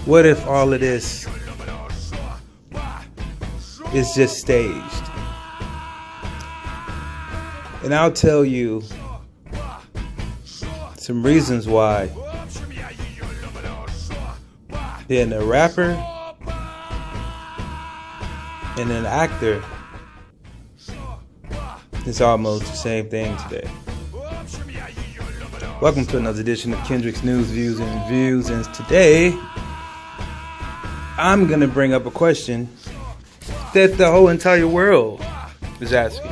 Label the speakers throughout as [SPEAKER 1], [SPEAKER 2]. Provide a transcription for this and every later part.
[SPEAKER 1] What if all of this is just staged? And I'll tell you some reasons why. Being a rapper and an actor is almost the same thing today. Welcome to another edition of Kendrick's News, Views, and Reviews. And today, I'm going to bring up a question that the whole entire world is asking.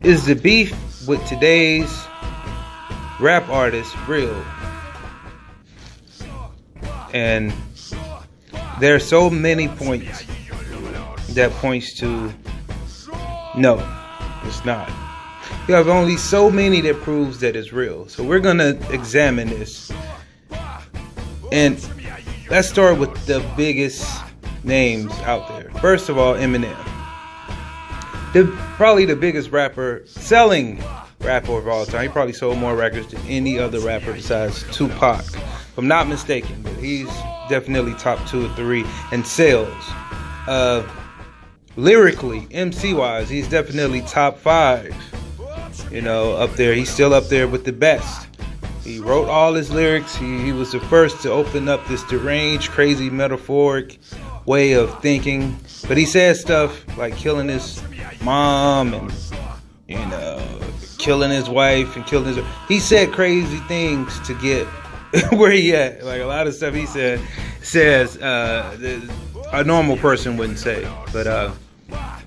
[SPEAKER 1] Is the beef with today's rap artists real? And there are so many points that points to no, it's not. You have only so many that proves that it's real. So we're going to examine this. And let's start with the biggest names out there. First of all, Eminem. Probably the biggest selling rapper of all time. He probably sold more records than any other rapper besides Tupac, if I'm not mistaken. But he's definitely top 2 or 3 in sales. Lyrically, MC-wise, he's definitely top 5. You know, up there. He's still up there with the best. He wrote all his lyrics. He was the first to open up this deranged, crazy, metaphoric way of thinking. But he said stuff like killing his mom and, you know, killing his wife and killing his... He said crazy things to get where he at. Like, a lot of stuff he says a normal person wouldn't say. But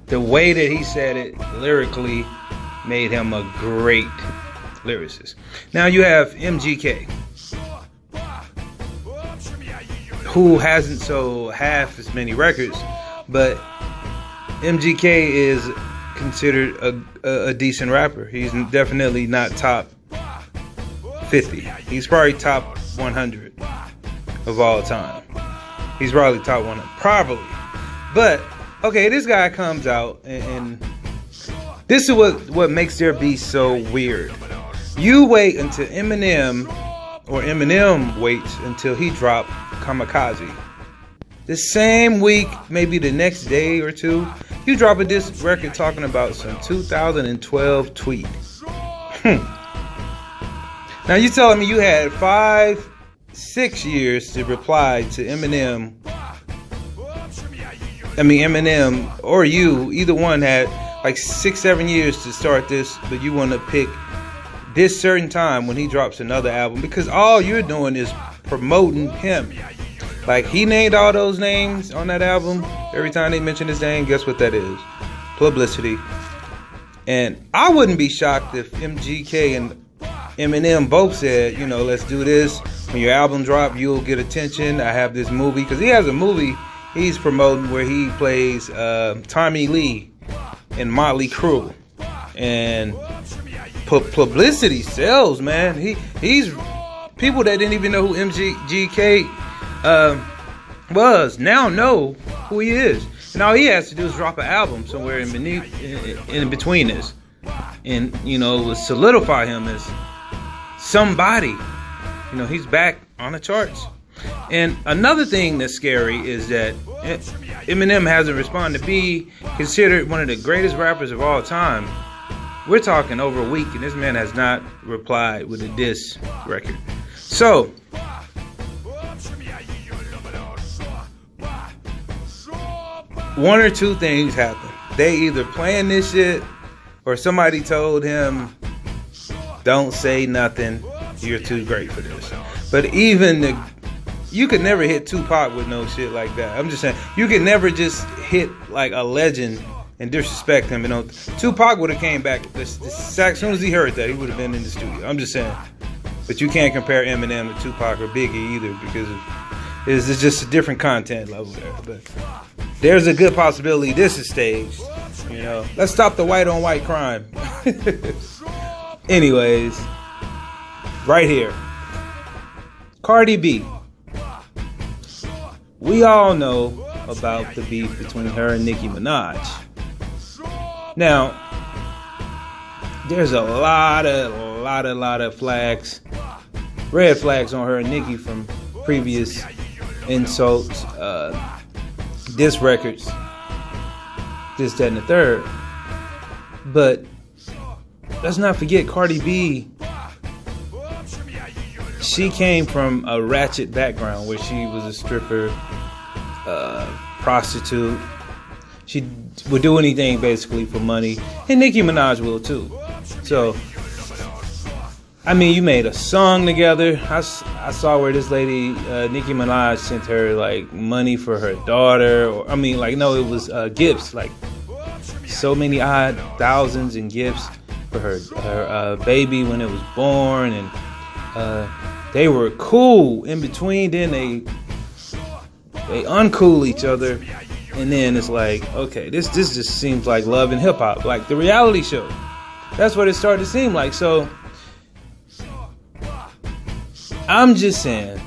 [SPEAKER 1] the way that he said it lyrically made him a great lyricist. Now you have MGK, who hasn't sold half as many records, but MGK is considered a decent rapper. He's definitely not top 50. He's probably top 100 of all time. He's probably top 100. Probably. But, okay, this guy comes out and this is what makes their beef so weird. You wait until Eminem waits until he dropped Kamikaze. The same week, maybe the next day or two, you drop a diss record talking about some 2012 tweet. Now you telling me you had 5-6 years to reply to Eminem or you, either one had like 6-7 years to start this, but you want to pick this certain time when he drops another album because all you're doing is promoting him. Like, he named all those names on that album. Every time they mention his name, guess what that is? Publicity. And I wouldn't be shocked if MGK and Eminem both said, you know, let's do this. When your album drop, you'll get attention. I have this movie, because he has a movie he's promoting where he plays Tommy Lee in Motley Crue. And publicity sells, man. He's people that didn't even know who MGK was now know who he is. And all he has to do is drop an album somewhere in between this, and, you know, solidify him as somebody. You know, he's back on the charts. And another thing that's scary is that Eminem hasn't responded to be considered one of the greatest rappers of all time. We're talking over a week, and this man has not replied with a diss record. So, one or two things happen. They either playing this shit, or somebody told him, don't say nothing, you're too great for this. But even you could never hit Tupac with no shit like that. I'm just saying, you could never just hit like a legend and disrespect him. You know, Tupac would have came back as soon as he heard that, he would have been in the studio. I'm just saying. But you can't compare Eminem to Tupac or Biggie either, because it's just a different content level there. But there's a good possibility this is staged. You know, let's stop the white on white crime. Anyways, right here, Cardi B. We all know about the beef between her and Nicki Minaj. Now, there's a lot of flags, red flags on her and Nicki from previous insults, diss records, this, that, and the third. But let's not forget Cardi B. She came from a ratchet background where she was a stripper, prostitute. She would do anything basically for money, and Nicki Minaj will too. So, I mean, you made a song together. I saw where this lady, Nicki Minaj, sent her like money for her daughter, or it was gifts, like so many odd thousands in gifts for her baby when it was born, and they were cool in between. Then they uncool each other. And then it's like, okay, this just seems like Love and Hip Hop, like the reality show. That's what it started to seem like. So I'm just saying,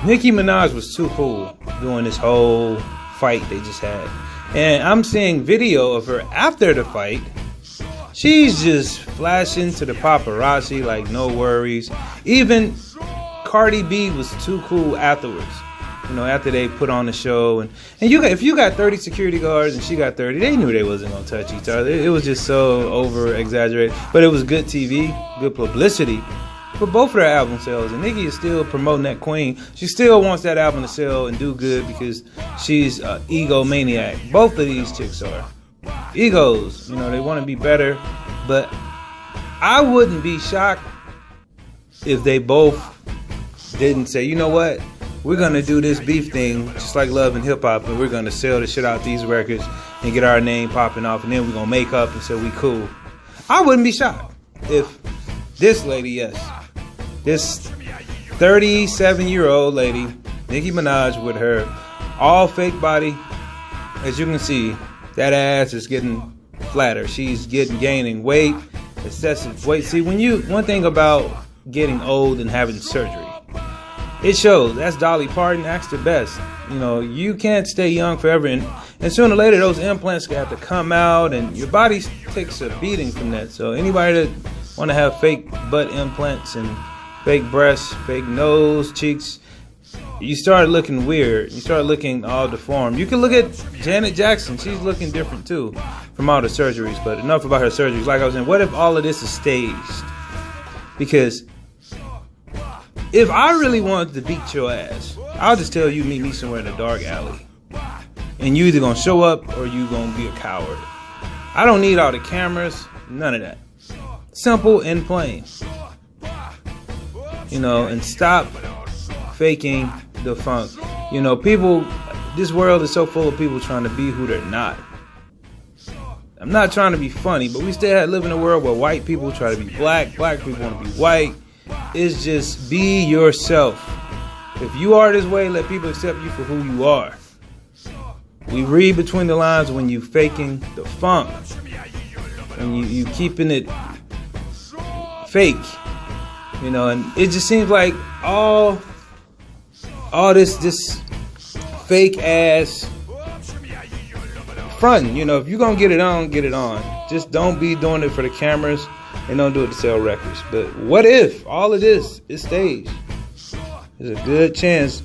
[SPEAKER 1] Nicki Minaj was too cool doing this whole fight they just had. And I'm seeing video of her after the fight. She's just flashing to the paparazzi like no worries. Even Cardi B was too cool afterwards. After they put on the show, and if you got 30 security guards and she got 30, they knew they wasn't gonna touch each other. It was just so over exaggerated, but it was good TV, good publicity for both of their album sales. And Nicki is still promoting that queen. She still wants that album to sell and do good because she's an egomaniac. Both of these chicks are egos. They want to be better, but I wouldn't be shocked if they both didn't say, you know what? We're going to do this beef thing just like Love and Hip Hop, and we're going to sell the shit out these records and get our name popping off, and then we're going to make up and say we cool. I wouldn't be shocked if this lady, this 37-year-old lady, Nicki Minaj, with her all fake body, as you can see, that ass is getting flatter. She's gaining weight, excessive weight. See, one thing about getting old and having surgery, it shows. That's Dolly Parton. That's the best. You can't stay young forever. And sooner or later, those implants have to come out, and your body takes a beating from that. So anybody that want to have fake butt implants and fake breasts, fake nose, cheeks, you start looking weird. You start looking all deformed. You can look at Janet Jackson. She's looking different too from all the surgeries. But enough about her surgeries. Like I was saying, what if all of this is staged? Because if I really wanted to beat your ass, I'll just tell you, meet me somewhere in a dark alley. And you either gonna show up or you gonna be a coward. I don't need all the cameras, none of that. Simple and plain. And stop faking the funk. People, this world is so full of people trying to be who they're not. I'm not trying to be funny, but we still live in a world where white people try to be black people want to be white. It's just be yourself. If you are this way, let people accept you for who you are. We read between the lines when you faking the funk, when you keeping it fake, and it just seems like all this fake ass fronting. If you're gonna get it on, get it on. Just don't be doing it for the cameras. And don't do it to sell records. But what if all of this is staged? There's a good chance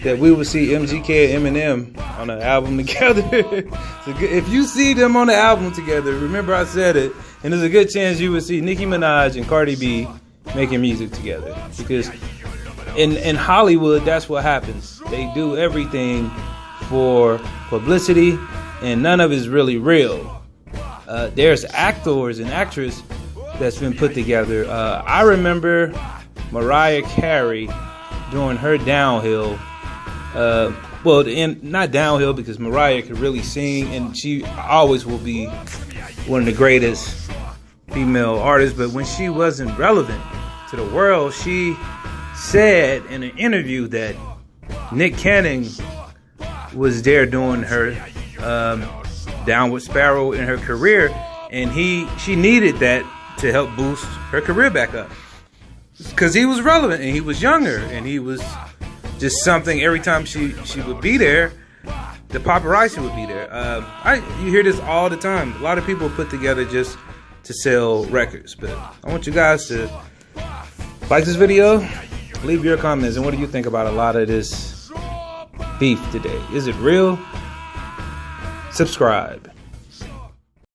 [SPEAKER 1] that we will see MGK and Eminem on an album together. If you see them on the album together, remember I said it, and there's a good chance you will see Nicki Minaj and Cardi B making music together. Because in Hollywood, that's what happens. They do everything for publicity, and none of it is really real. There's actors and actresses that's been put together. I remember Mariah Carey doing her downhill. Not downhill because Mariah could really sing, and she always will be one of the greatest female artists. But when she wasn't relevant to the world, she said in an interview that Nick Cannon was there doing her downward spiral in her career, and she needed that to help boost her career back up, because he was relevant and he was younger and he was just something. Every time she would be there, the paparazzi would be there. You hear this all the time. A lot of people put together just to sell records, but I want you guys to Like this video, leave your comments, and what do you think about a lot of this beef today? Is it real? Subscribe.